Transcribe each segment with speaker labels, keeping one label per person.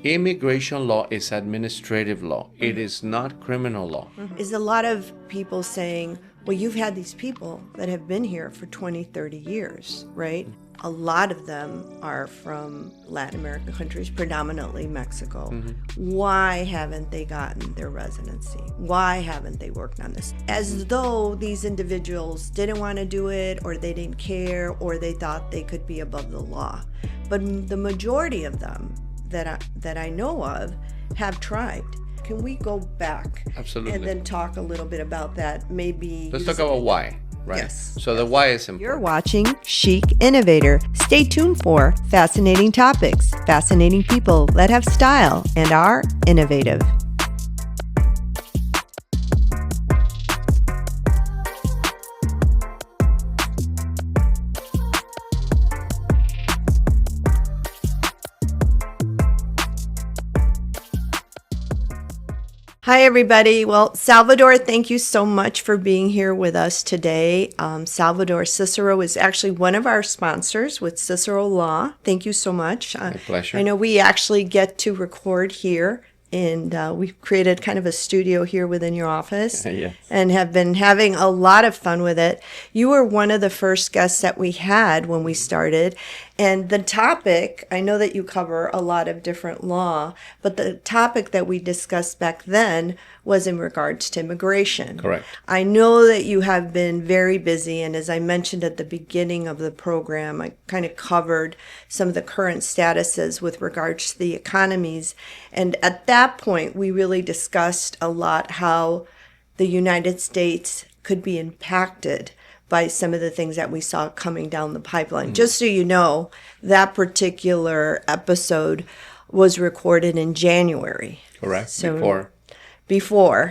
Speaker 1: Immigration law is administrative law. It is not criminal law.
Speaker 2: Is a lot of people saying, well, you've had these people that have been here for 20, 30 years, right? A lot of them are from Latin American countries, predominantly Mexico. Why haven't they gotten their residency? Why haven't they worked on this? As though these individuals didn't want to do it, or they didn't care, or they thought they could be above the law. But the majority of them that I know of have tried. Can we go back?
Speaker 1: Absolutely.
Speaker 2: And then talk a little bit about that? Maybe
Speaker 1: Let's talk about why, right?
Speaker 2: Yes.
Speaker 1: So the why is important.
Speaker 2: You're watching Chic Innovator. Stay tuned for fascinating topics, fascinating people that have style and are innovative. Hi, everybody. Well, Salvador, thank you so much for being here with us today. Salvador Cicero is actually one of our sponsors with Cicero Law. Thank you so much.
Speaker 1: My pleasure.
Speaker 2: I know we actually get to record here, and we've created kind of a studio here within your office.
Speaker 1: Yes.
Speaker 2: And have been having a lot of fun with it. You were one of the first guests that we had when we started. And the topic, I know that you cover a lot of different law, but the topic that we discussed back then was in regards to immigration.
Speaker 1: Correct.
Speaker 2: I know that you have been very busy, and as I mentioned at the beginning of the program, I kind of covered some of the current statuses with regards to the economies. And at that point, we really discussed a lot how the United States could be impacted by some of the things that we saw coming down the pipeline. Just so you know, that particular episode was recorded in January.
Speaker 1: Correct.
Speaker 2: So before.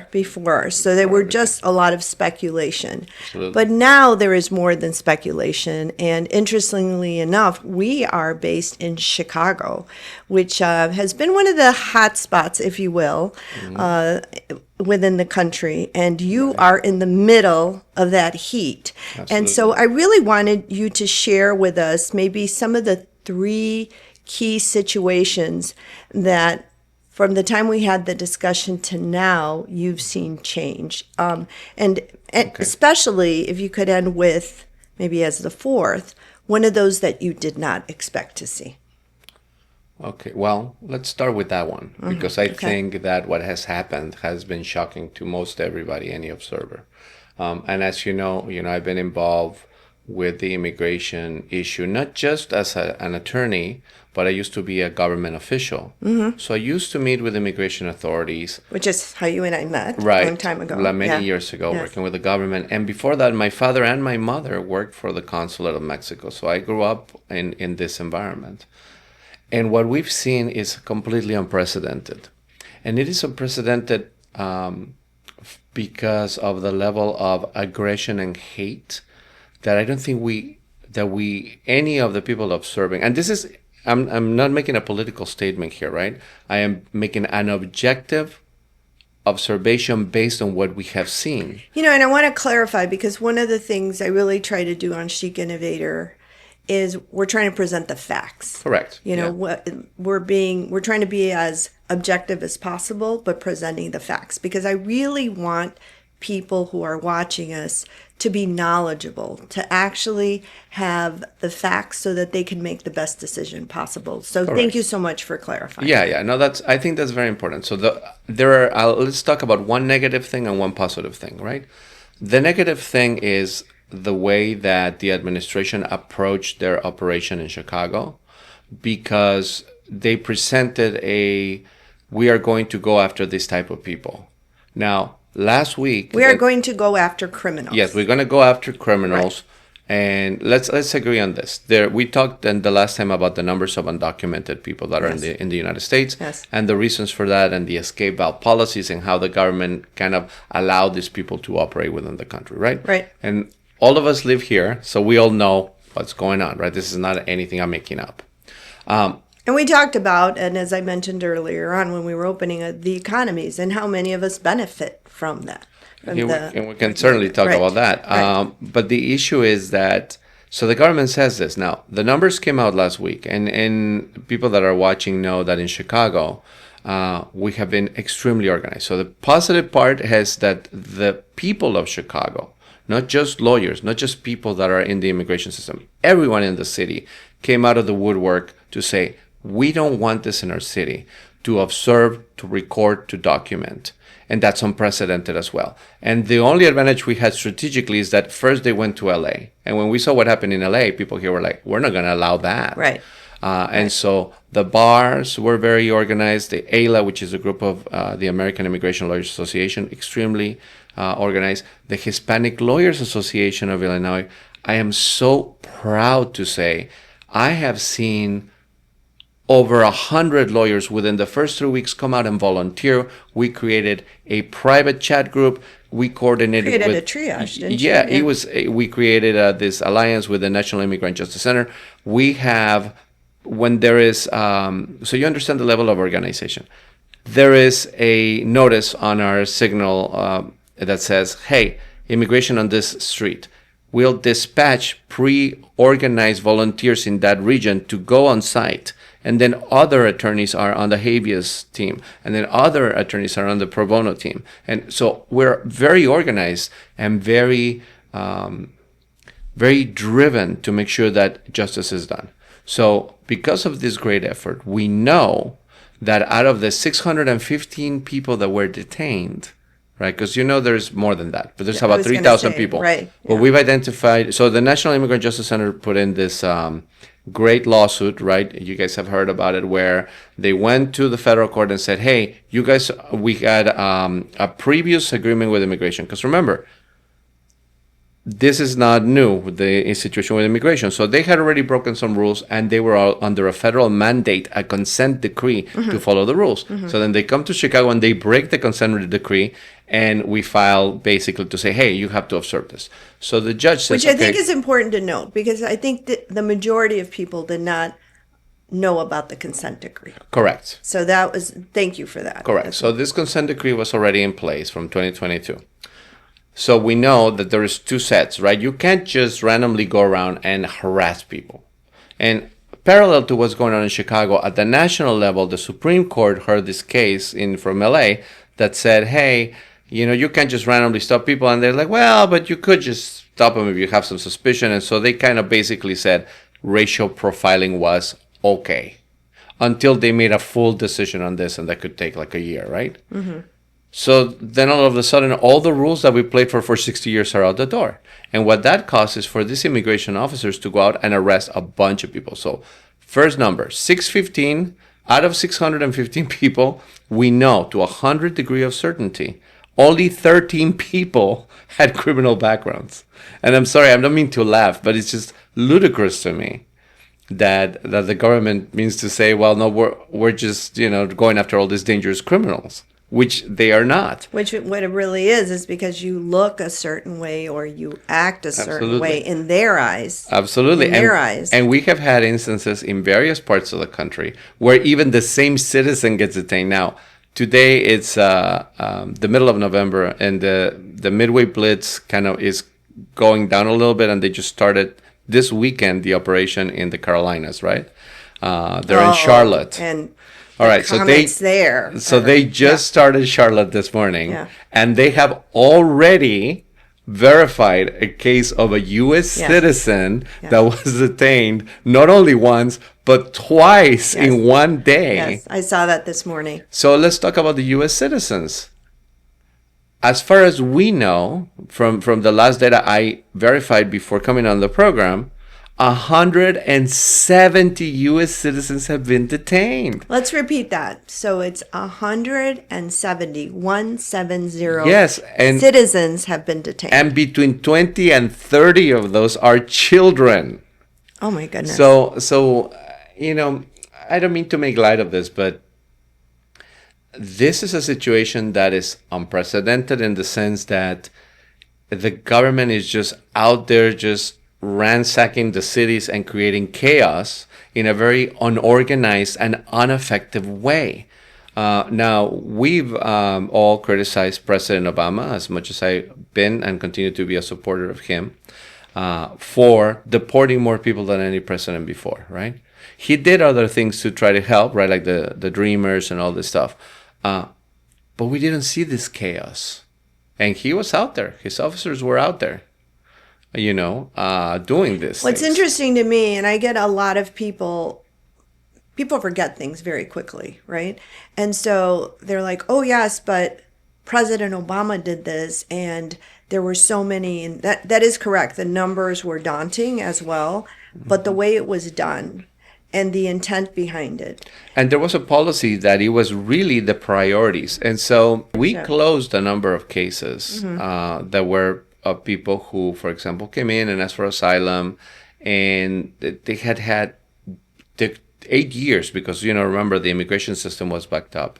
Speaker 2: So there were just a lot of speculation.
Speaker 1: Absolutely.
Speaker 2: But now there is more than speculation. And interestingly enough, we are based in Chicago, which has been one of the hot spots, if you will, within the country. And you are in the middle of that heat.
Speaker 1: Absolutely.
Speaker 2: And so I really wanted you to share with us maybe some of the 3 key situations that from the time we had the discussion to now, you've seen change. And especially if you could end with, maybe as the 4th, one of those that you did not expect to see.
Speaker 1: Okay, well, let's start with that one, because I think that what has happened has been shocking to most everybody, any observer. And as you know, I've been involved with the immigration issue, not just as an attorney, but I used to be a government official. So I used to meet with immigration authorities.
Speaker 2: Which is how you and I met
Speaker 1: Right,
Speaker 2: a long time ago.
Speaker 1: many years ago, working with the government. And before that, my father and my mother worked for the consulate of Mexico. So I grew up in this environment. And what we've seen is completely unprecedented. And it is unprecedented because of the level of aggression and hate that I don't think any of the people observing, and this is, I'm not making a political statement here, right? I am making an objective observation based on what we have seen.
Speaker 2: And I want to clarify, because one of the things I really try to do on Chic Innovator is we're trying to present the facts.
Speaker 1: Correct.
Speaker 2: What we're trying to be as objective as possible, but presenting the facts, because I really want people who are watching us to be knowledgeable, to actually have the facts so that they can make the best decision possible. So Thank you so much for clarifying.
Speaker 1: Yeah. No, I think that's very important. So let's talk about one negative thing and one positive thing, right? The negative thing is the way that the administration approached their operation in Chicago, because they presented we are going to go after this type of people. Now, last week,
Speaker 2: we are going to go after criminals.
Speaker 1: Yes, we're going to go after criminals. Right. And let's agree on this. We talked the last time about the numbers of undocumented people that are in the United States, and the reasons for that, and the escape valve policies, and how the government kind of allowed these people to operate within the country, right?
Speaker 2: Right.
Speaker 1: And all of us live here, so we all know what's going on, right? This is not anything I'm making up.
Speaker 2: And we talked about, and as I mentioned earlier on when we were opening, the economies and how many of us benefit from that.
Speaker 1: And we can certainly talk about that. But the issue is that So the government says this. Now, the numbers came out last week, and people that are watching know that in Chicago, we have been extremely organized. So the positive part is that the people of Chicago, not just lawyers, not just people that are in the immigration system, everyone in the city came out of the woodwork to say, we don't want this in our city, to observe, to record, to document. And that's unprecedented as well. And the only advantage we had strategically is that first they went to LA. And when we saw what happened in LA, people here were like, we're not going to allow that.
Speaker 2: Right.
Speaker 1: And so the bars were very organized. The AILA, which is a group of the American Immigration Lawyers Association, extremely organized. The Hispanic Lawyers Association of Illinois, I am so proud to say, I have seen over 100 lawyers within the first 3 weeks come out and volunteer. We created a private chat group. We coordinated
Speaker 2: Created
Speaker 1: with
Speaker 2: a triage, didn't
Speaker 1: yeah,
Speaker 2: you?
Speaker 1: we created this alliance with the National Immigrant Justice Center. We have, when there is, so you understand the level of organization. There is a notice on our signal that says, hey, immigration on this street. We'll dispatch pre-organized volunteers in that region to go on site. And then other attorneys are on the habeas team. And then other attorneys are on the pro bono team. And so we're very organized and very, very driven to make sure that justice is done. So because of this great effort, we know that out of the 615 people that were detained, right? Because there's more than that, but there's about 3,000 people.
Speaker 2: Right.
Speaker 1: But we've identified, so the National Immigrant Justice Center put in this great lawsuit, right? You guys have heard about it, where they went to the federal court and said, hey, you guys, we had a previous agreement with immigration. Because remember, this is not new, the situation with immigration. So they had already broken some rules, and they were all under a federal mandate, a consent decree to follow the rules. So then they come to Chicago and they break the consent decree, and we file basically to say, hey, you have to observe this. So the judge says,
Speaker 2: which I think is important to note, because I think that the majority of people did not know about the consent decree.
Speaker 1: Correct.
Speaker 2: So thank you for that.
Speaker 1: Correct. So this consent decree was already in place from 2022. So we know that there is two sets, right? You can't just randomly go around and harass people. And parallel to what's going on in Chicago, at the national level, the Supreme Court heard this case from LA that said, hey, you can't just randomly stop people. And they're like, well, but you could just stop them if you have some suspicion. And so they kind of basically said racial profiling was okay until they made a full decision on this. And that could take like a year, right? Mm-hmm. So then all of a sudden, all the rules that we played for 60 years are out the door. And what that causes is for these immigration officers to go out and arrest a bunch of people. So first number, 615 out of 615 people, we know to 100 degree of certainty, only 13 people had criminal backgrounds. And I'm sorry, I don't mean to laugh, but it's just ludicrous to me that the government means to say, well, no, we're just, going after all these dangerous criminals. Which they are not.
Speaker 2: Which what it really is because you look a certain way or you act a certain way in their eyes.
Speaker 1: Absolutely.
Speaker 2: In their eyes.
Speaker 1: And we have had instances in various parts of the country where even the same citizen gets detained. Now, today it's the middle of November, and the Midway Blitz kind of is going down a little bit, and they just started this weekend the operation in the Carolinas, right? They're in Charlotte.
Speaker 2: And
Speaker 1: all right, so they just started Charlotte this morning, and they have already verified a case of a U.S. citizen that was detained not only once but twice in one day.
Speaker 2: Yes, I saw that this morning.
Speaker 1: So let's talk about the U.S. citizens. As far as we know, from the last data I verified before coming on the program, 170 U.S. citizens have been detained.
Speaker 2: Let's repeat that. So it's 170
Speaker 1: yes, and
Speaker 2: citizens have been detained.
Speaker 1: And between 20 and 30 of those are children.
Speaker 2: Oh, my goodness.
Speaker 1: So I don't mean to make light of this, but this is a situation that is unprecedented in the sense that the government is just out there just ransacking the cities and creating chaos in a very unorganized and ineffective way. Now, we've all criticized President Obama as much as I've been and continue to be a supporter of him. for deporting more people than any president before, right? He did other things to try to help, right, like the Dreamers and all this stuff. But we didn't see this chaos. And he was out there. His officers were out there, doing this.
Speaker 2: What's interesting to me, and I get a lot of people forget things very quickly, right? And so they're like, oh, yes, but President Obama did this, and there were so many, and that is correct. The numbers were daunting as well, but the way it was done and the intent behind it.
Speaker 1: And there was a policy that it was really the priorities. And so we closed a number of cases that were of people who, for example, came in and asked for asylum, and they had 8 years because, remember, the immigration system was backed up.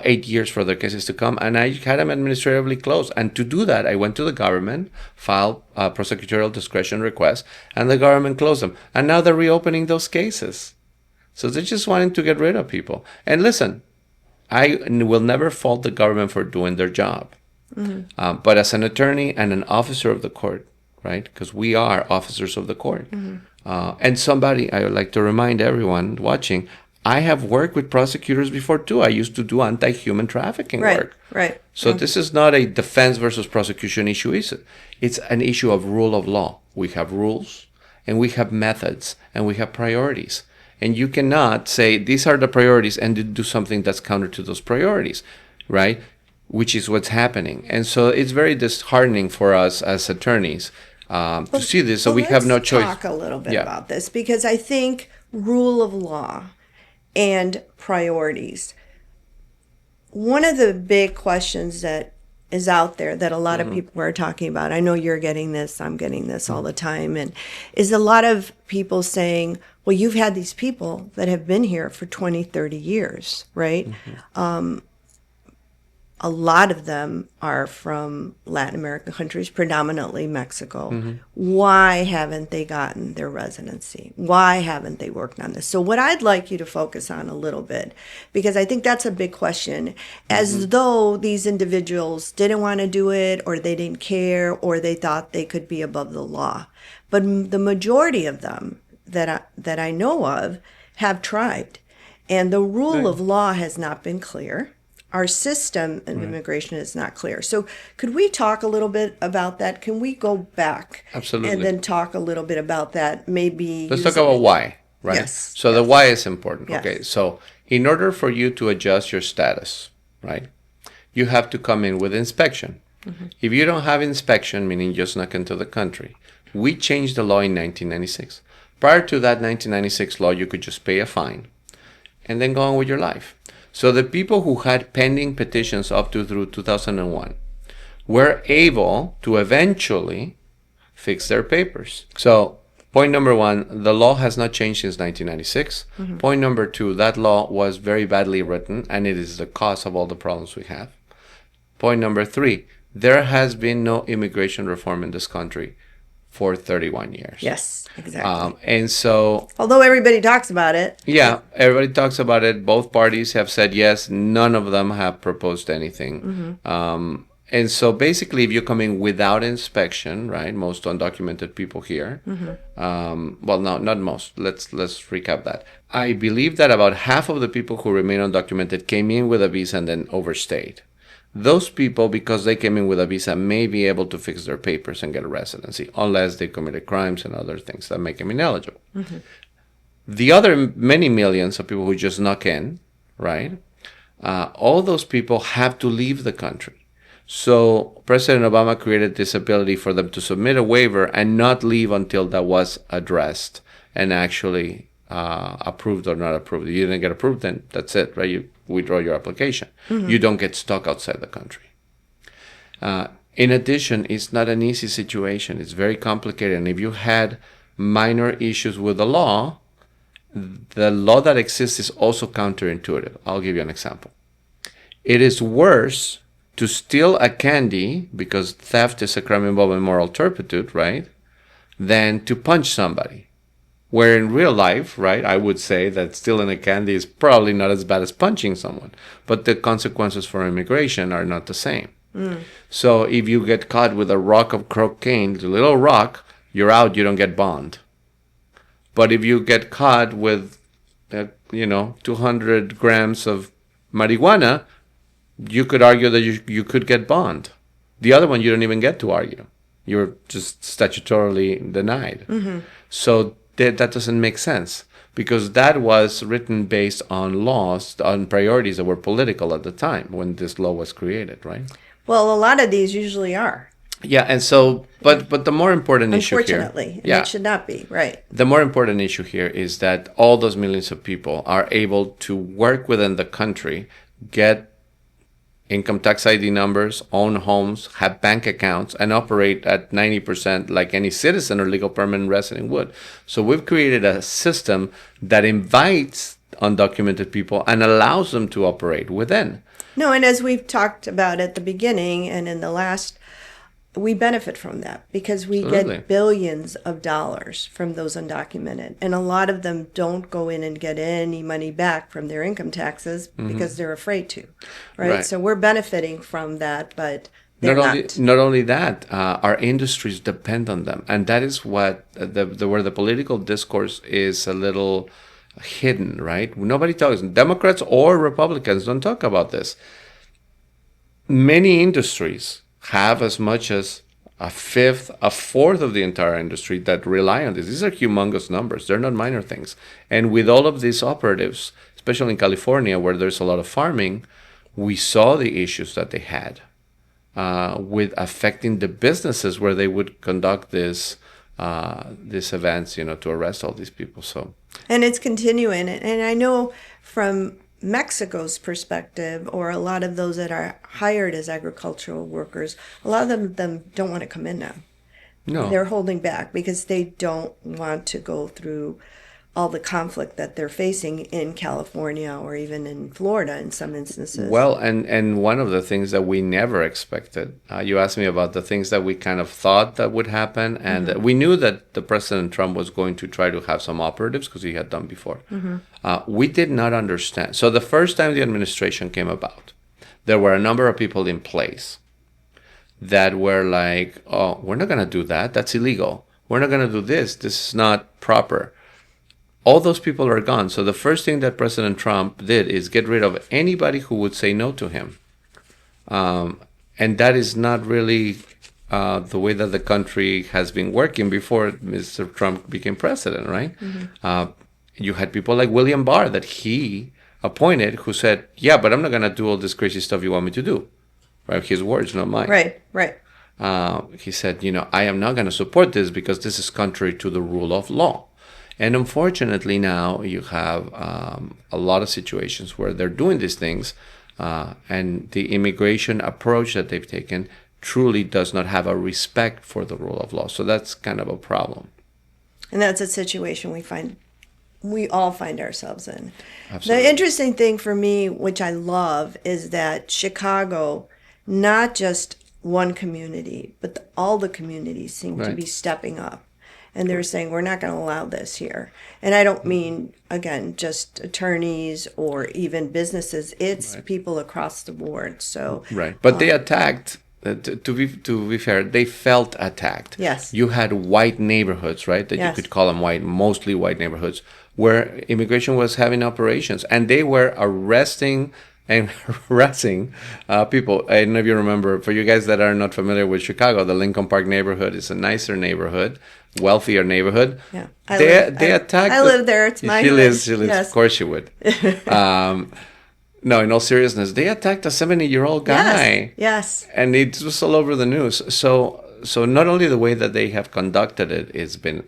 Speaker 1: 8 years for their cases to come, and I had them administratively closed. And to do that, I went to the government, filed a prosecutorial discretion request, and the government closed them. And now they're reopening those cases. So they're just wanting to get rid of people. And listen, I will never fault the government for doing their job. But as an attorney and an officer of the court, right, because we are officers of the court, and somebody, I would like to remind everyone watching, I have worked with prosecutors before too. I used to do anti-human trafficking work.
Speaker 2: Right.
Speaker 1: So this is not a defense versus prosecution issue. It's an issue of rule of law. We have rules, and we have methods, and we have priorities. And you cannot say these are the priorities and do something that's counter to those priorities, right? Which is what's happening. And so it's very disheartening for us as attorneys to see this. So we have no choice.
Speaker 2: Let's talk a little bit about this, because I think rule of law and priorities. One of the big questions that is out there that a lot of people are talking about, I know you're getting this, I'm getting this all the time, and is a lot of people saying, well, you've had these people that have been here for 20, 30 years, right? A lot of them are from Latin American countries, predominantly Mexico. Why haven't they gotten their residency? Why haven't they worked on this? So what I'd like you to focus on a little bit, because I think that's a big question, as though these individuals didn't want to do it, or they didn't care, or they thought they could be above the law. But the majority of them that I know of have tried. And the rule of law has not been clear. Our system of immigration is not clear. So could we talk a little bit about that? Can we go back?
Speaker 1: Absolutely.
Speaker 2: And then talk a little bit about that? Maybe
Speaker 1: let's talk about why, right?
Speaker 2: Yes.
Speaker 1: So the why is important.
Speaker 2: Yes.
Speaker 1: Okay. So in order for you to adjust your status, right, you have to come in with inspection. If you don't have inspection, meaning you snuck into the country, we changed the law in 1996. Prior to that 1996 law, you could just pay a fine and then go on with your life. So the people who had pending petitions up to through 2001 were able to eventually fix their papers. So point number one, the law has not changed since 1996. Point number two, that law was very badly written, and it is the cause of all the problems we have. Point number three, there has been no immigration reform in this country for 31 years.
Speaker 2: Yes, exactly.
Speaker 1: And so,
Speaker 2: although everybody talks about it.
Speaker 1: Yeah, everybody talks about it. Both parties have said yes. None of them have proposed anything. And so basically, if you come in without inspection, right, most undocumented people here, well, no, not most. Let's recap that. I believe that about half of the people who remain undocumented came in with a visa and then overstayed. Those people, because they came in with a visa, may be able to fix their papers and get a residency, unless they committed crimes and other things that make them ineligible. The other many millions of people who just snuck in, right, all those people have to leave the country. So President Obama created this ability for them to submit a waiver and not leave until that was addressed and actually approved or not approved. You didn't get approved, then that's it, right? You withdraw your application. You don't get stuck outside the country. In addition, it's not an easy situation. It's very complicated. And if you had minor issues with the law that exists is also counterintuitive. I'll give you an example. It is worse to steal a candy, because theft is a crime involving moral turpitude, right, than to punch somebody. Where in real life, right, I would say that stealing a candy is probably not as bad as punching someone, but the consequences for immigration are not the same. So if you get caught with a rock of cocaine, the little rock, you're out. You don't get bond. But if you get caught with, 200 grams of marijuana, you could argue that you could get bond. The other one, you don't even get to argue. You're just statutorily denied. So that doesn't make sense, because that was written based on laws, on priorities that were political at the time when this law was created, right?
Speaker 2: Well, a lot of these usually are.
Speaker 1: Yeah, and so, but the more important issue here,
Speaker 2: Unfortunately, and it should not be, right?
Speaker 1: the more important issue here is that all those millions of people are able to work within the country, get income tax ID numbers, own homes, have bank accounts, and operate at 90% like any citizen or legal permanent resident would. So we've created a system that invites undocumented people and allows them to operate within.
Speaker 2: No, and as we've talked about at the beginning and in the last, we benefit from that because we
Speaker 1: Absolutely.
Speaker 2: get billions of dollars from those undocumented. And a lot of them don't go in and get any money back from their income taxes because they're afraid to, right? So we're benefiting from that, but they're not.
Speaker 1: Not only that, our industries depend on them, and that is what where the political discourse is a little hidden, right? Nobody talks. Democrats or Republicans don't talk about this. Many industries have as much as a fifth, a fourth of the entire industry that rely on this. These are humongous numbers. They're not minor things. And with all of these operatives, especially in California, where there's a lot of farming, we saw the issues that they had with affecting the businesses where they would conduct these events, to arrest all these people. So,
Speaker 2: and it's continuing. And I know from Mexico's perspective, or a lot of those that are hired as agricultural workers, a lot of them don't want to come in now.
Speaker 1: no.
Speaker 2: They're holding back because they don't want to go through all the conflict that they're facing in California or even in Florida in some instances.
Speaker 1: Well, and one of the things that we never expected, you asked me about the things that we kind of thought that would happen, and we knew that the President Trump was going to try to have some operatives because he had done before. We did not understand. So the first time the administration came about, there were a number of people in place that were like, oh, we're not going to do that. That's illegal. We're not going to do this. This is not proper. All those people are gone. So the first thing that President Trump did is get rid of anybody who would say no to him. And that is not really the way that the country has been working before Mr. Trump became president, right? You had people like William Barr that he appointed who said, yeah, but I'm not going to do all this crazy stuff you want me to do. Right? His words, not mine.
Speaker 2: Right.
Speaker 1: He said, I am not going to support this because this is contrary to the rule of law. And unfortunately now you have a lot of situations where they're doing these things and the immigration approach that they've taken truly does not have a respect for the rule of law. So that's kind of a problem.
Speaker 2: And that's a situation we all find ourselves in.
Speaker 1: Absolutely.
Speaker 2: The interesting thing for me, which I love, is that Chicago, not just one community, but all the communities seem to be stepping up. And they're saying, we're not going to allow this here. And I don't mean, again, just attorneys or even businesses. It's people across the board. So
Speaker 1: right. But they attacked, to be fair, they felt attacked.
Speaker 2: Yes.
Speaker 1: You had white neighborhoods, right, that you could call them white, mostly white neighborhoods, where immigration was having operations. And they were arresting and harassing people. I don't know if you remember, for you guys that are not familiar with Chicago, the Lincoln Park neighborhood is a nicer neighborhood, wealthier neighborhood.
Speaker 2: Yeah,
Speaker 1: They attacked.
Speaker 2: I live there. It's my hood.
Speaker 1: She lives.
Speaker 2: Yes.
Speaker 1: Of course, she would. No, in all seriousness, they attacked a 70-year-old guy.
Speaker 2: Yes.
Speaker 1: And it was all over the news. So not only the way that they have conducted it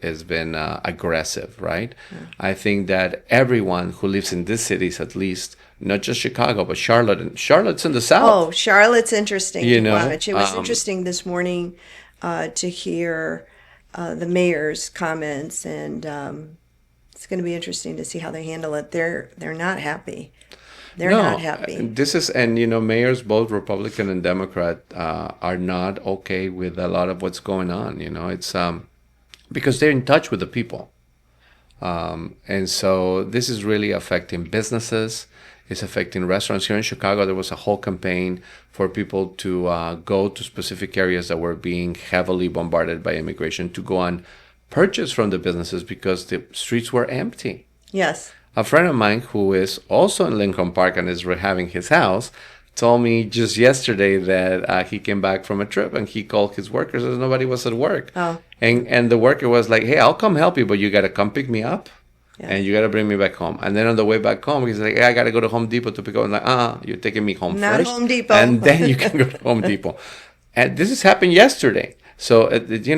Speaker 1: has been aggressive, right? Yeah. I think that everyone who lives in these cities, at least, not just Chicago, but Charlotte's in the South.
Speaker 2: Oh, Charlotte's interesting to watch. It was interesting this morning to hear the mayor's comments, and it's going to be interesting to see how they handle it. They're not happy. They're not happy.
Speaker 1: This is, and mayors, both Republican and Democrat, are not okay with a lot of what's going on. It's because they're in touch with the people. And so this is really affecting businesses. It's affecting restaurants. Here in Chicago, there was a whole campaign for people to go to specific areas that were being heavily bombarded by immigration to go and purchase from the businesses because the streets were empty.
Speaker 2: Yes.
Speaker 1: A friend of mine who is also in Lincoln Park and is rehabbing his house told me just yesterday that he came back from a trip and he called his workers as nobody was at work.
Speaker 2: Oh.
Speaker 1: And the worker was like, hey, I'll come help you, but you got to come pick me up.
Speaker 2: Yeah.
Speaker 1: And you got to bring me back home. And then on the way back home, he's like, hey, I got to go to Home Depot to pick up. I'm like, you're taking me home
Speaker 2: Not
Speaker 1: first.
Speaker 2: Home Depot.
Speaker 1: And then you can go to Home Depot. And this has happened yesterday. So,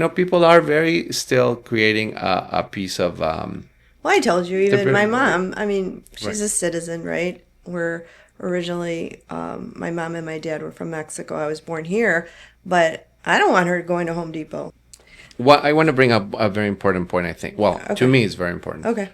Speaker 1: people are very still creating a piece of...
Speaker 2: Well, I told you, even my mom, I mean, she's
Speaker 1: Right.
Speaker 2: a citizen, right? We're originally, my mom and my dad were from Mexico. I was born here, but I don't want her going to Home Depot.
Speaker 1: Well, I want to bring up a very important point, I think. Well,
Speaker 2: Okay.
Speaker 1: to me, it's very important.
Speaker 2: Okay.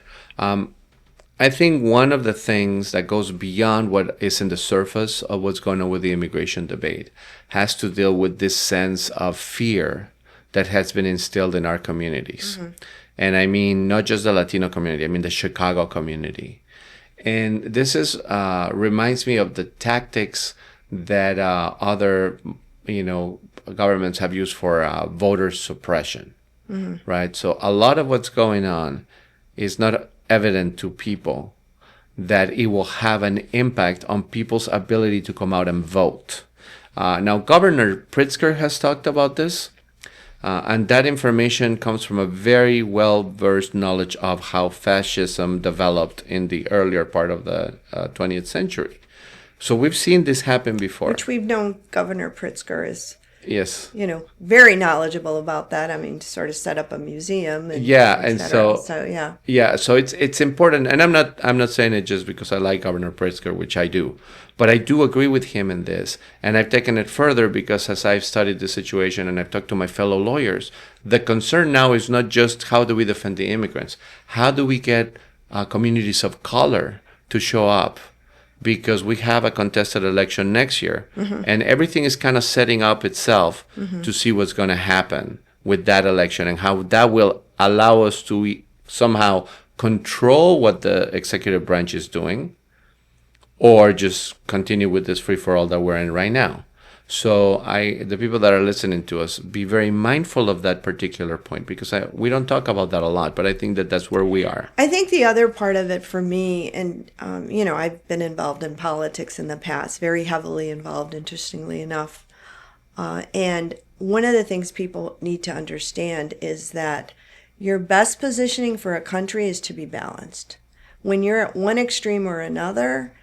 Speaker 1: I think one of the things that goes beyond what is in the surface of what's going on with the immigration debate has to deal with this sense of fear that has been instilled in our communities. Mm-hmm. And I mean, not just the Latino community, I mean the Chicago community. And this is reminds me of the tactics that other, governments have used for voter suppression, right? So a lot of what's going on is not evident to people that it will have an impact on people's ability to come out and vote. Now, Governor Pritzker has talked about this, and that information comes from a very well-versed knowledge of how fascism developed in the earlier part of the 20th century. So we've seen this happen before.
Speaker 2: Which we've known Governor Pritzker is,
Speaker 1: Yes.
Speaker 2: very knowledgeable about that. I mean, to sort of set up a museum. And
Speaker 1: Yeah,
Speaker 2: et
Speaker 1: and
Speaker 2: cetera.
Speaker 1: so
Speaker 2: yeah.
Speaker 1: Yeah, so it's important, and I'm not saying it just because I like Governor Pritzker, which I do, but I do agree with him in this, and I've taken it further because as I've studied the situation and I've talked to my fellow lawyers, the concern now is not just how do we defend the immigrants, how do we get communities of color to show up, because we have a contested election next year, and everything is kind of setting up itself to see what's going to happen with that election and how that will allow us to somehow control what the executive branch is doing or just continue with this free-for-all that we're in right now. So the people that are listening to us, be very mindful of that particular point, because we don't talk about that a lot, but I think that that's where we are.
Speaker 2: I think the other part of it for me, and, I've been involved in politics in the past, very heavily involved, interestingly enough. And one of the things people need to understand is that your best positioning for a country is to be balanced. When you're at one extreme or another,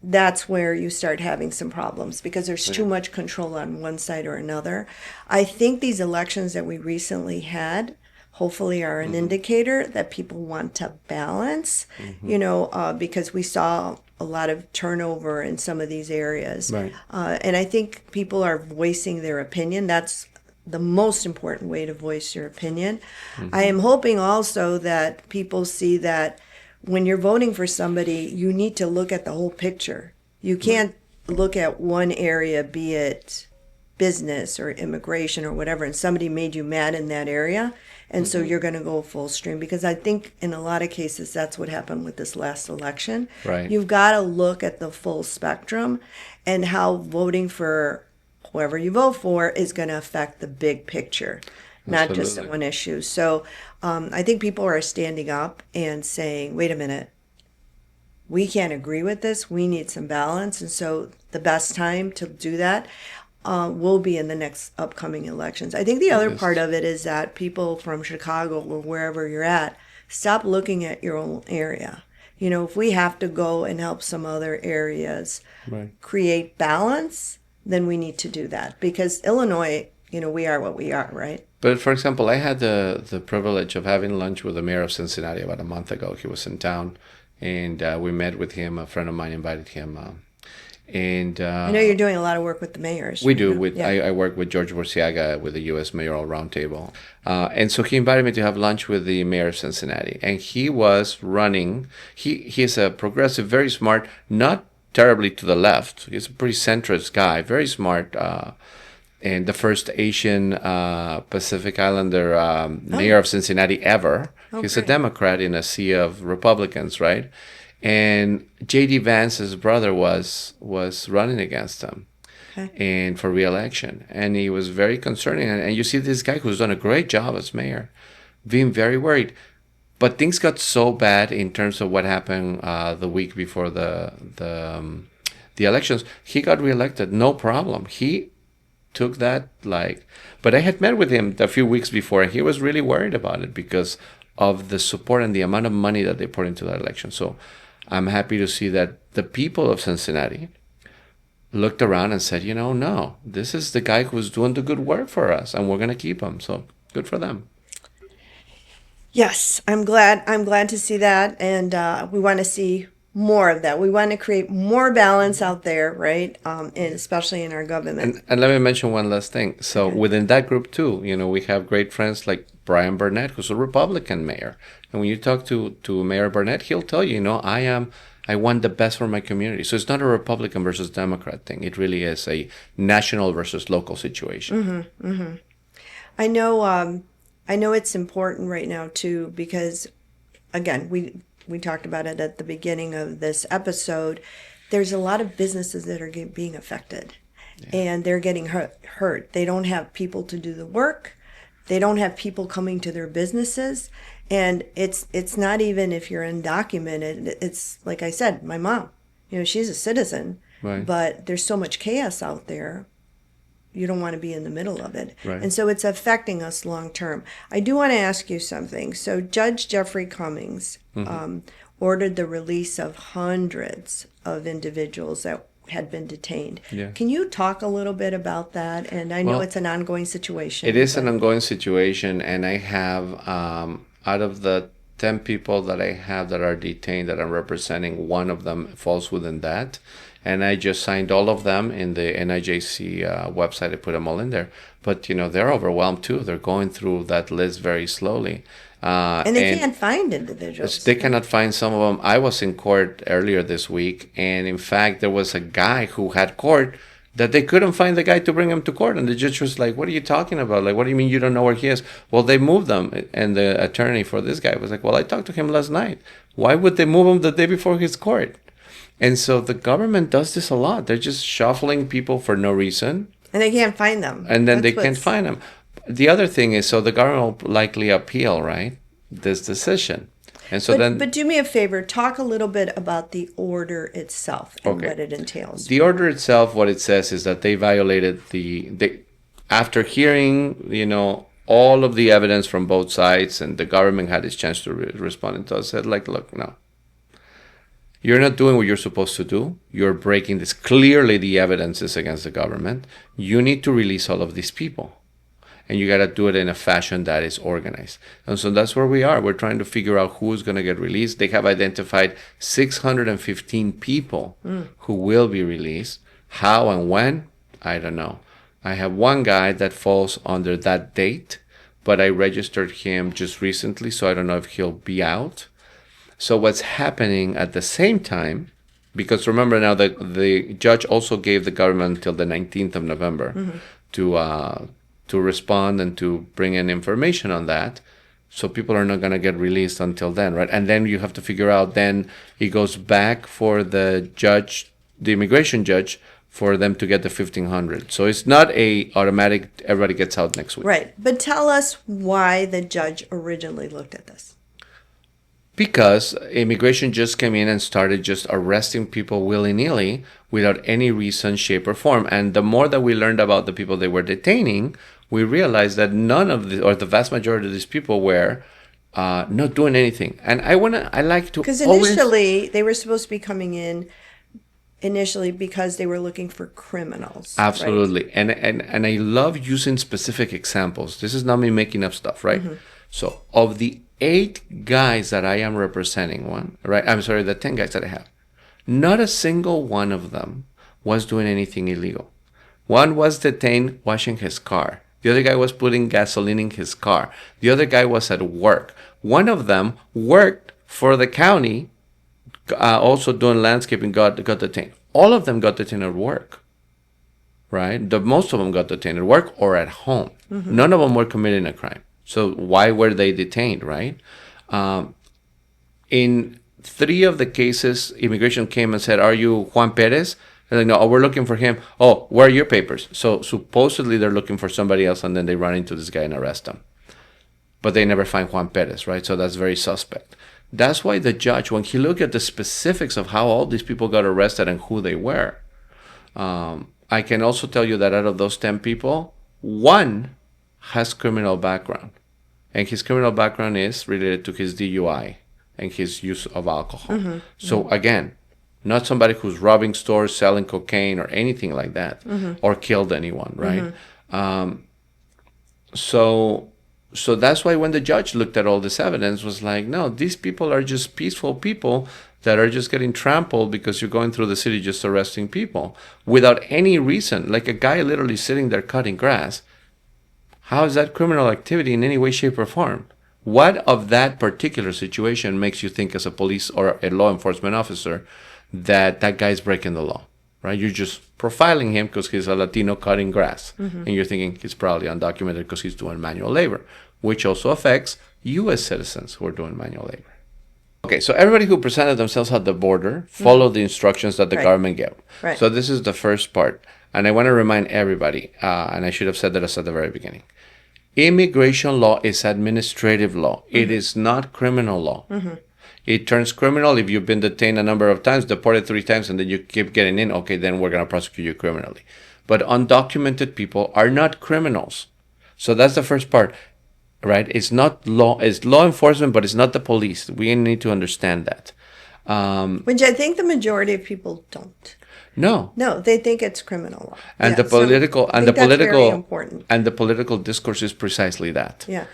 Speaker 2: that's where you start having some problems because there's too much control on one side or another. I think these elections that we recently had hopefully are an indicator that people want to balance, because we saw a lot of turnover in some of these areas.
Speaker 1: Right.
Speaker 2: And I think people are voicing their opinion. That's the most important way to voice your opinion. I am hoping also that people see that when you're voting for somebody, you need to look at the whole picture. You can't look at one area, be it business or immigration or whatever, and somebody made you mad in that area, and so you're going to go full stream. Because I think in a lot of cases, that's what happened with this last election.
Speaker 1: Right.
Speaker 2: You've got to look at the full spectrum and how voting for whoever you vote for is going to affect the big picture, not just
Speaker 1: Absolutely.
Speaker 2: one issue. So I think people are standing up and saying, wait a minute, we can't agree with this. We need some balance. And so the best time to do that will be in the next upcoming elections. I think the other
Speaker 1: Yes.
Speaker 2: part of it is that people from Chicago or wherever you're at, stop looking at your own area. If we have to go and help some other areas
Speaker 1: Right.
Speaker 2: create balance, then we need to do that. Because Illinois, we are what we are, right?
Speaker 1: But for example, I had the privilege of having lunch with the mayor of Cincinnati about a month ago. He was in town, and we met with him. A friend of mine invited him.
Speaker 2: I know you're doing a lot of work with the mayors.
Speaker 1: We do.
Speaker 2: Yeah.
Speaker 1: I work with George Borsiaga with the U.S. Mayoral Roundtable. And so he invited me to have lunch with the mayor of Cincinnati. And he was running. He is a progressive, very smart, not terribly to the left. He's a pretty centrist guy, very smart. And the first Asian Pacific Islander mayor of Cincinnati ever.
Speaker 2: Oh,
Speaker 1: He's a
Speaker 2: great.
Speaker 1: Democrat in a sea of Republicans, right? And J.D. Vance's brother was running against him,
Speaker 2: Okay.
Speaker 1: and for re-election, and he was very concerning. And you see this guy who's done a great job as mayor, being very worried. But things got so bad in terms of what happened the week before the elections. He got reelected, no problem. He took that like. But I had met with him a few weeks before, and he was really worried about it because of the support and the amount of money that they put into that election. So I'm happy to see that the people of Cincinnati looked around and said, no, this is the guy who's doing the good work for us, and we're going to keep him. So good for them.
Speaker 2: Yes, I'm glad. I'm glad to see that, and we want to see more of that. We want to create more balance out there, right? And especially in our government.
Speaker 1: And let me mention one last thing. So within that group too, we have great friends like Brian Burnett, who's a Republican mayor. And when you talk to Mayor Burnett, he'll tell you, I want the best for my community. So it's not a Republican versus Democrat thing. It really is a national versus local situation.
Speaker 2: Mm-hmm, mm-hmm. I know it's important right now too, because again, we talked about it at the beginning of this episode. There's a lot of businesses that are being affected, and they're getting hurt. They don't have people to do the work. They don't have people coming to their businesses. And it's not even if you're undocumented. It's like I said, my mom, she's a citizen,
Speaker 1: right.
Speaker 2: But there's so much chaos out there. You don't want to be in the middle of it.
Speaker 1: Right.
Speaker 2: And so it's affecting us long term. I do want to ask you something. So Judge Jeffrey Cummings ordered the release of hundreds of individuals that had been detained.
Speaker 1: Yeah.
Speaker 2: Can you talk a little bit about that? And I know it's an ongoing situation.
Speaker 1: It is an ongoing situation, and I have, out of the 10 people that I have that are detained that I'm representing, one of them falls within that. And I just signed all of them in the NIJC website. I put them all in there. But, they're overwhelmed too. They're going through that list very slowly.
Speaker 2: And they can't find individuals.
Speaker 1: They cannot find some of them. I was in court earlier this week, and in fact, there was a guy who had court that they couldn't find the guy to bring him to court. And the judge was like, what are you talking about? Like, what do you mean you don't know where he is? Well, they moved them. And the attorney for this guy was like, well, I talked to him last night. Why would they move him the day before his court? And so the government does this a lot. They're just shuffling people for no reason.
Speaker 2: And they can't find them.
Speaker 1: And then they can't find them. The other thing is, so the government will likely appeal, right, this decision. And so
Speaker 2: but do me a favor, talk a little bit about the order itself and what it entails.
Speaker 1: The order itself, what it says is that they violated after hearing, all of the evidence from both sides, and the government had its chance to respond, and so said, like, look, no. You're not doing what you're supposed to do. You're breaking this. Clearly, the evidence is against the government. You need to release all of these people. And you got to do it in a fashion that is organized. And so that's where we are. We're trying to figure out who's going to get released. They have identified 615 people who will be released. How and when? I don't know. I have one guy that falls under that date, but I registered him just recently, so I don't know if he'll be out. So what's happening at the same time, because remember now that the judge also gave the government until the 19th of November to respond and to bring in information on that. So people are not going to get released until then, right? And then you have to figure out, then it goes back for the judge, the immigration judge, for them to get the 1,500. So it's not a automatic, everybody gets out next week.
Speaker 2: Right. But tell us why the judge originally looked at this.
Speaker 1: Because immigration just came in and started just arresting people willy-nilly without any reason, shape, or form. And the more that we learned about the people they were detaining, we realized that none of the, or the vast majority of these people were not doing anything. And I like to
Speaker 2: because initially they were supposed to be coming in because they were looking for criminals.
Speaker 1: Absolutely.
Speaker 2: Right?
Speaker 1: And I love using specific examples. This is not me making up stuff, right? Mm-hmm. So of the 8 guys that I am representing, the 10 guys that I have, not a single one of them was doing anything illegal. One was detained washing his car. The other guy was putting gasoline in his car. The other guy was at work. One of them worked for the county, also doing landscaping, got detained. All of them got detained at work, right? Most of them got detained at work or at home. Mm-hmm. None of them were committing a crime. So why were they detained, right? In 3 of the cases, immigration came and said, "Are you Juan Perez?" And they no, oh, we're looking for him. Oh, where are your papers? So supposedly they're looking for somebody else, and then they run into this guy and arrest him. But they never find Juan Perez, right? So that's very suspect. That's why the judge, when he looked at the specifics of how all these people got arrested and who they were, I can also tell you that out of those 10 people, 1 has criminal background. And his criminal background is related to his DUI and his use of alcohol. So again, not somebody who's robbing stores, selling cocaine, or anything like that, or killed anyone, right? So that's why when the judge looked at all this evidence, was like, no, these people are just peaceful people that are just getting trampled because you're going through the city just arresting people without any reason. Like a guy literally sitting there cutting grass. How is that criminal activity in any way, shape, or form? What of that particular situation makes you think as a police or a law enforcement officer that that guy's breaking the law, right? You're just profiling him because he's a Latino cutting grass. And you're thinking he's probably undocumented because he's doing manual labor, which also affects U.S. citizens who are doing manual labor. Okay, so everybody who presented themselves at the border followed the instructions that the government gave.
Speaker 2: Right.
Speaker 1: So this is the first part. And I want to remind everybody, and I should have said this at the very beginning, immigration law is administrative law. It is not criminal law. It turns criminal if you've been detained a number of times, deported 3 times, and then you keep getting in. Okay, then we're going to prosecute you criminally. But undocumented people are not criminals. So that's the first part, right? It's not law. It's law enforcement, but it's not the police. We need to understand that.
Speaker 2: Which I think the majority of people don't.
Speaker 1: No.
Speaker 2: No, they think it's criminal law.
Speaker 1: And
Speaker 2: Yeah,
Speaker 1: the political
Speaker 2: so I
Speaker 1: and
Speaker 2: think
Speaker 1: the
Speaker 2: that's
Speaker 1: political
Speaker 2: very important.
Speaker 1: and the political discourse is precisely that.
Speaker 2: Yeah.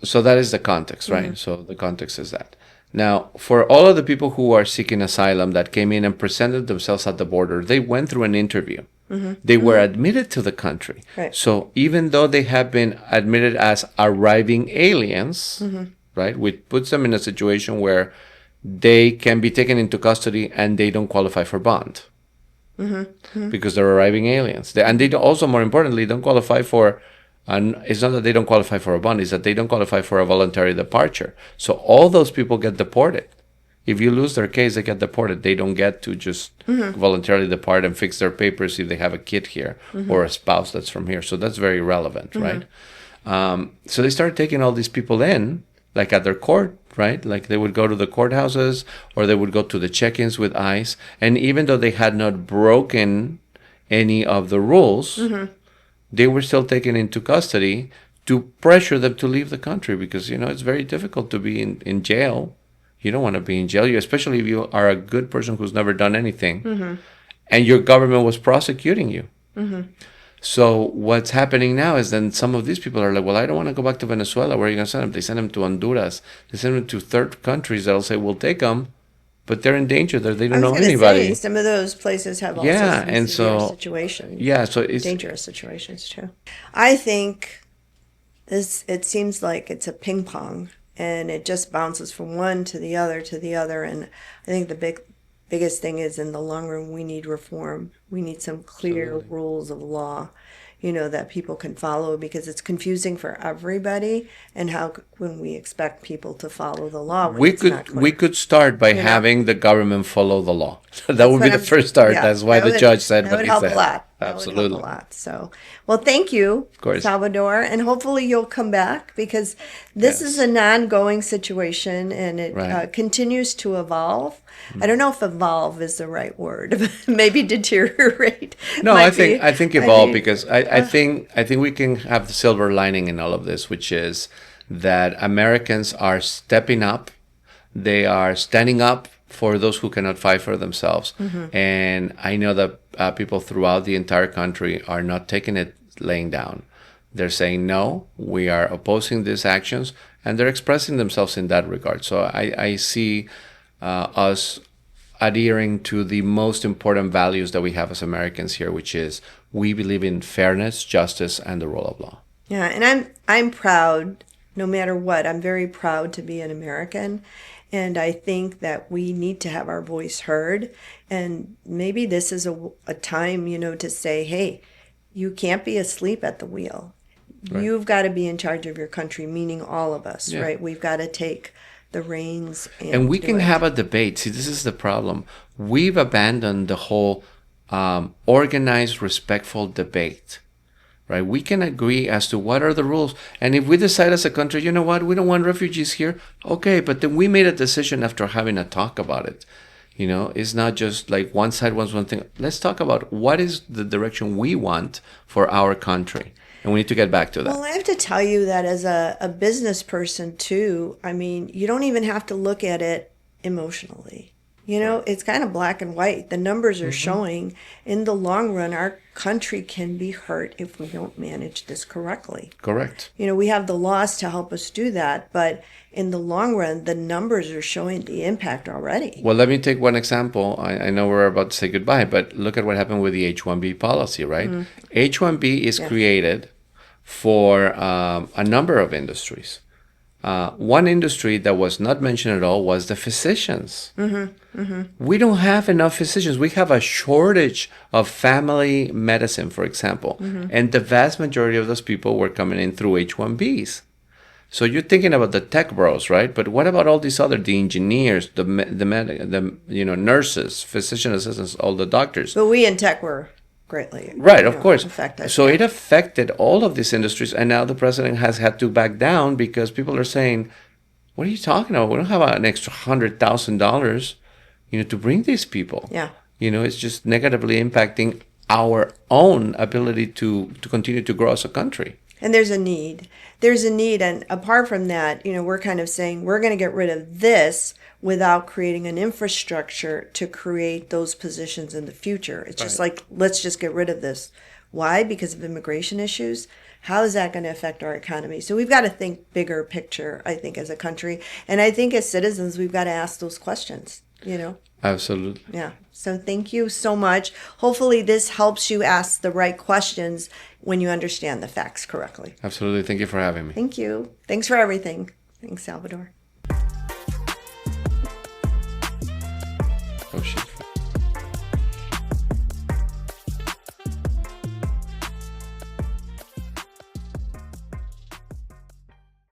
Speaker 1: So that is the context, right? So the context is that. Now, for all of the people who are seeking asylum that came in and presented themselves at the border, they went through an interview. They were admitted to the country.
Speaker 2: Right.
Speaker 1: So even though they have been admitted as arriving aliens, right, which puts them in a situation where they can be taken into custody and they don't qualify for bond. Because they're arriving aliens. And they also, more importantly, don't qualify for, and it's not that they don't qualify for a bond, it's that they don't qualify for a voluntary departure. So all those people get deported. If you lose their case, they get deported. They don't get to just voluntarily depart and fix their papers if they have a kid here or a spouse that's from here. So that's very relevant, right? So they started taking all these people in, like at their court, right? Like they would go to the courthouses or they would go to the check-ins with ICE. And even though they had not broken any of the rules, they were still taken into custody to pressure them to leave the country because, you know, it's very difficult to be in jail. You don't want to be in jail, especially if you are a good person who's never done anything and your government was prosecuting you. So what's happening now is then some of these people are like, well, I don't want to go back to Venezuela. Where are you going to send them? They send them to Honduras. They send them to third countries that'll say, we'll take them, but they're in danger. They don't know anybody.
Speaker 2: Say, some of those places have also some severe situations.
Speaker 1: Yeah, so it's
Speaker 2: dangerous situations too. I think it seems like it's a ping pong and it just bounces from one to the other to the other. And I think the biggest thing is in the long run, we need reform. We need some clear rules of law, you know, that people can follow because it's confusing for everybody. And how when we expect people to follow the law, when
Speaker 1: we could start by having the government follow the law. That would be the first start.
Speaker 2: Yeah,
Speaker 1: that's why the judge said what he said.
Speaker 2: That would help a lot.
Speaker 1: Absolutely.
Speaker 2: That would help a lot. So, well, thank you,
Speaker 1: of course,
Speaker 2: Salvador, and hopefully you'll come back because this is an ongoing situation and it continues to evolve. I don't know if evolve is the right word. Maybe deteriorate.
Speaker 1: No, I think evolve because I think we can have the silver lining in all of this, which is that Americans are stepping up. They are standing up for those who cannot fight for themselves. And I know that people throughout the entire country are not taking it laying down. They're saying, no, we are opposing these actions, and they're expressing themselves in that regard. So I see us adhering to the most important values that we have as Americans here, which is we believe in fairness, justice, and the rule of law.
Speaker 2: Yeah, and I'm proud, no matter what. I'm very proud to be an American. And I think that we need to have our voice heard. And maybe this is a time, you know, to say, hey, you can't be asleep at the wheel. Right. You've got to be in charge of your country, meaning all of us, right? We've got to take the reins.
Speaker 1: And we
Speaker 2: do
Speaker 1: can
Speaker 2: it.
Speaker 1: have a debate. See, this is the problem. We've abandoned the whole organized, respectful debate, right? We can agree as to what are the rules. And if we decide as a country, you know what, we don't want refugees here, okay, but then we made a decision after having a talk about it. You know, it's not just like one side wants one thing. Let's talk about what is the direction we want for our country. And we need to get back to that.
Speaker 2: Well, I have to tell you that as a business person too, I mean, you don't even have to look at it emotionally. You know, it's kind of black and white. The numbers are showing in the long run, our country can be hurt if we don't manage this correctly.
Speaker 1: Correct.
Speaker 2: You know, we have the laws to help us do that, but in the long run, the numbers are showing the impact already.
Speaker 1: Well, let me take one example. I know we're about to say goodbye, but look at what happened with the H-1B policy, right? H-1B is created for a number of industries. One industry that was not mentioned at all was the physicians. We don't have enough physicians. We have a shortage of family medicine, for example. And the vast majority of those people were coming in through H-1Bs. So you're thinking about the tech bros, right? But what about all these other, the engineers, the nurses, physician assistants, all the doctors?
Speaker 2: But we in tech were greatly
Speaker 1: Of course.
Speaker 2: affected.
Speaker 1: So it affected all of these industries, and now the president has had to back down because people are saying, "What are you talking about? We don't have an extra $100,000, to bring these people."
Speaker 2: Yeah.
Speaker 1: It's just negatively impacting our own ability to continue to grow as a country.
Speaker 2: And there's a need. And apart from that, we're kind of saying we're going to get rid of this without creating an infrastructure to create those positions in the future. It's just like, let's just get rid of this. Why? Because of immigration issues. How is that going to affect our economy? So we've got to think bigger picture, I think, as a country. And I think as citizens, we've got to ask those questions,
Speaker 1: Absolutely.
Speaker 2: Yeah. So thank you so much. Hopefully this helps you ask the right questions when you understand the facts correctly.
Speaker 1: Absolutely. Thank you for having me.
Speaker 2: Thank you. Thanks for everything. Thanks, Salvador.
Speaker 1: Oh, shit.